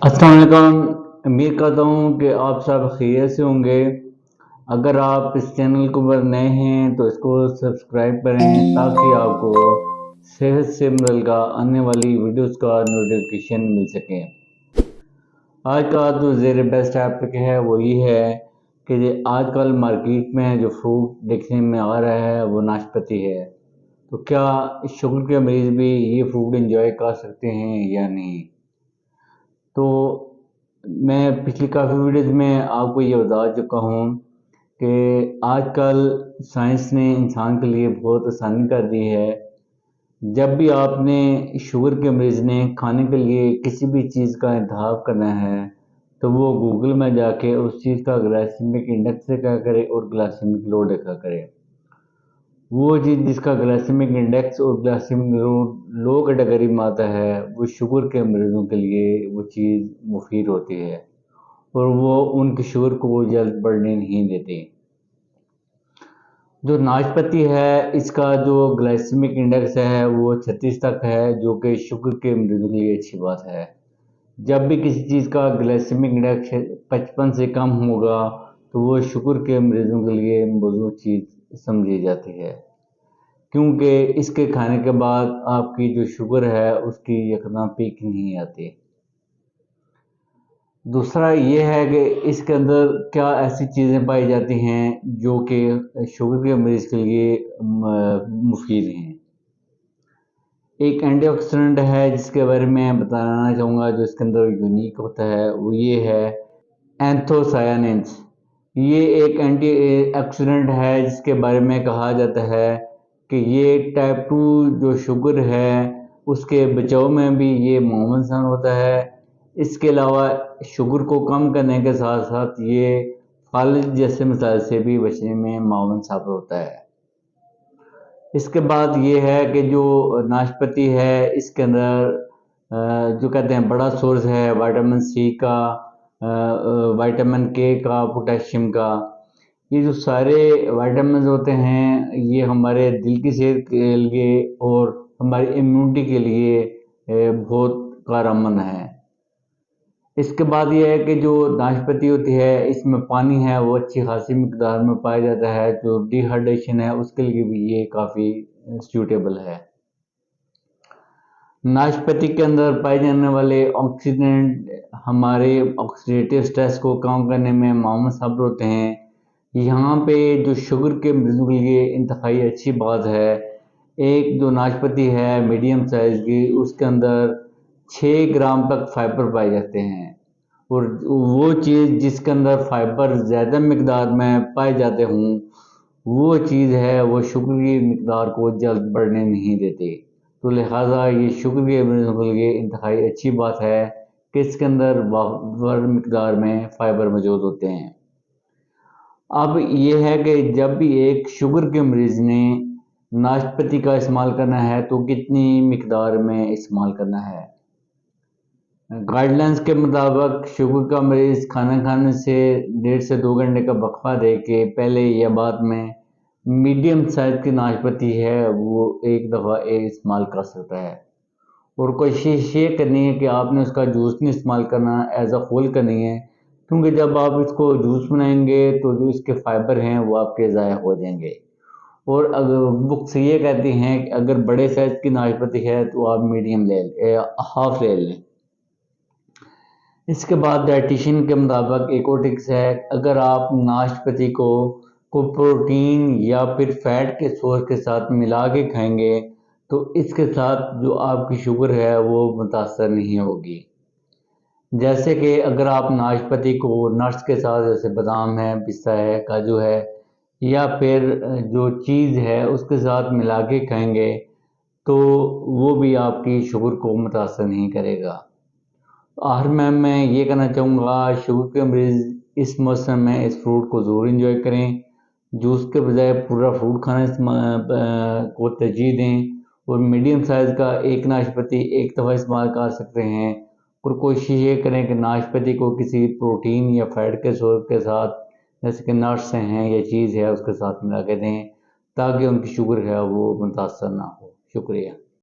अस्सलाम वालेकुम। उम्मीद करता हूँ कि आप सब खैरियत से होंगे। अगर आप इस चैनल को पर नए हैं तो इसको सब्सक्राइब करें ताकि आपको सेहत से मुतल्लिक़ आने वाली वीडियोस का नोटिफिकेशन मिल सके। आज का जो ज़ेर बेस्ट टॉपिक है वो ये है कि आजकल मार्केट में जो फ्रूट देखने में आ रहा है वो नाशपाती है। तो क्या शुगर के मरीज़ भी ये फ्रूट एंजॉय कर सकते हैं या नहीं? तो मैं पिछली काफ़ी वीडियोज़ में आपको ये बता चुका हूँ कि आजकल साइंस ने इंसान के लिए बहुत आसानी कर दी है। जब भी आपने शुगर के मरीज़ ने खाने के लिए किसी भी चीज़ का इंतखाब करना है तो वो गूगल में जाके उस चीज़ का ग्लाइसेमिक इंडेक्स देखा करे और ग्लाइसेमिक लोड देखा करे। वो चीज़ जिसका ग्लाइसेमिक इंडेक्स और ग्लाइसेमिक लोड लो कैटेगरी में आता है वो शुगर के मरीज़ों के लिए वो चीज़ मुफीद होती है और वो उनकी शुगर को जल्द बढ़ने नहीं देती। जो नाशपाती है इसका जो ग्लाइसेमिक इंडेक्स है वो 36 तक है, जो कि शुगर के मरीज़ों के लिए अच्छी बात है। जब भी किसी चीज़ का ग्लाइसेमिक इंडेक्स 55 से कम होगा तो वो शुगर के मरीज़ों के लिए मौजूद चीज़ समझी जाती है, क्योंकि इसके खाने के बाद आपकी जो शुगर है उसकी यकदम पीक नहीं आती। दूसरा ये है कि इसके अंदर क्या ऐसी चीज़ें पाई जाती हैं जो कि शुगर के मरीज़ के लिए मुफीद हैं। एक एंटीऑक्सीडेंट है जिसके बारे में बताना चाहूँगा, जो इसके अंदर यूनिक होता है वो ये है एंथोसायानिन्स। ये एक एंटीऑक्सीडेंट है जिसके बारे में कहा जाता है कि ये टाइप 2 जो शुगर है उसके बचाव में भी ये मुअव्वन साबित होता है। इसके अलावा शुगर को कम करने के साथ साथ ये फालिज जैसे मसाइल से भी बचने में मुअव्वन साबित होता है। इसके बाद ये है कि जो नाशपाती है इसके अंदर जो कहते हैं बड़ा सोर्स है विटामिन सी का, विटामिन के का, पोटेशियम का। ये जो सारे विटामिन होते हैं ये हमारे दिल की सेहत के लिए और हमारी इम्यूनिटी के लिए बहुत कारआमद है। इसके बाद ये है कि जो नाशपाती होती है इसमें पानी है वो अच्छी खासी मिकदार में पाया जाता है, जो डिहाइड्रेशन है उसके लिए भी ये काफ़ी सूटेबल है। नाशपाती के अंदर पाए जाने वाले ऑक्सीडेंट हमारे ऑक्सीडेटिव स्ट्रेस को कम करने में मुअव्वन साबित होते हैं। यहाँ पे जो शुगर के मरीज़ों के लिए इंतहाई अच्छी बात है, एक जो नाशपाती है मीडियम साइज़ की उसके अंदर 6 ग्राम तक फाइबर पाए जाते हैं, और वो चीज़ जिसके अंदर फाइबर ज़्यादा मिकदार में पाए जाते हों वो चीज़ है वो शुगर की मिकदार को जल्द बढ़ने नहीं देती। तो लिहाजा ये शुगर के मरीज़ों के लिए इंतहाई अच्छी बात है कि इसके अंदर बराबर मिकदार में फाइबर मौजूद होते हैं। अब ये है कि जब भी एक शुगर के मरीज़ ने नाशपाती का इस्तेमाल करना है तो कितनी मिकदार में इस्तेमाल करना है। गाइडलाइंस के मुताबिक शुगर का मरीज़ खाना खाने से 1.5 से 2 घंटे का वक्फा दे के पहले या बाद में मीडियम साइज़ की नाशपाती है वो एक दफ़ा इस्तेमाल कर सकता है, और कोशिश ये करनी है कि आपने उसका जूस नहीं इस्तेमाल करना, एज अ होल करनी है, क्योंकि जब आप इसको जूस बनाएंगे तो जो इसके फाइबर हैं वो आपके ज़ाया हो जाएंगे। और अगर बुक्स ये कहती हैं कि अगर बड़े साइज़ की नाशपाती है तो आप मीडियम हाफ ले लें। इसके बाद डाइटिशियन के मुताबिक एक और टिप्स है, अगर आप नाशपाती को प्रोटीन या फिर फैट के सोर्स के साथ मिला के खाएंगे तो इसके साथ जो आपकी शुगर है वो मुतासर नहीं होगी। जैसे कि अगर आप नाशपाती को नट्स के साथ, जैसे बादाम है, पिस्ता है, काजू है, या फिर जो चीज़ है उसके साथ मिला के खाएंगे तो वो भी आपकी शुगर को मुतासर नहीं करेगा। आखिर में मैं ये कहना चाहूँगा, शुगर के मरीज़ इस मौसम में इस फ्रूट को ज़रूर इंजॉय करें। जूस के बजाय पूरा फ्रूट खाने को तरजीह दें, और मीडियम साइज़ का एक नाशपाती एक दफ़ा इस्तेमाल कर सकते हैं, और कोशिश ये करें कि नाशपाती को किसी प्रोटीन या फैट के सोर्स के साथ, जैसे कि नट्स हैं या चीज़ है, उसके साथ मिला के दें ताकि उनकी शुगर है वो मुतासर ना हो। शुक्रिया।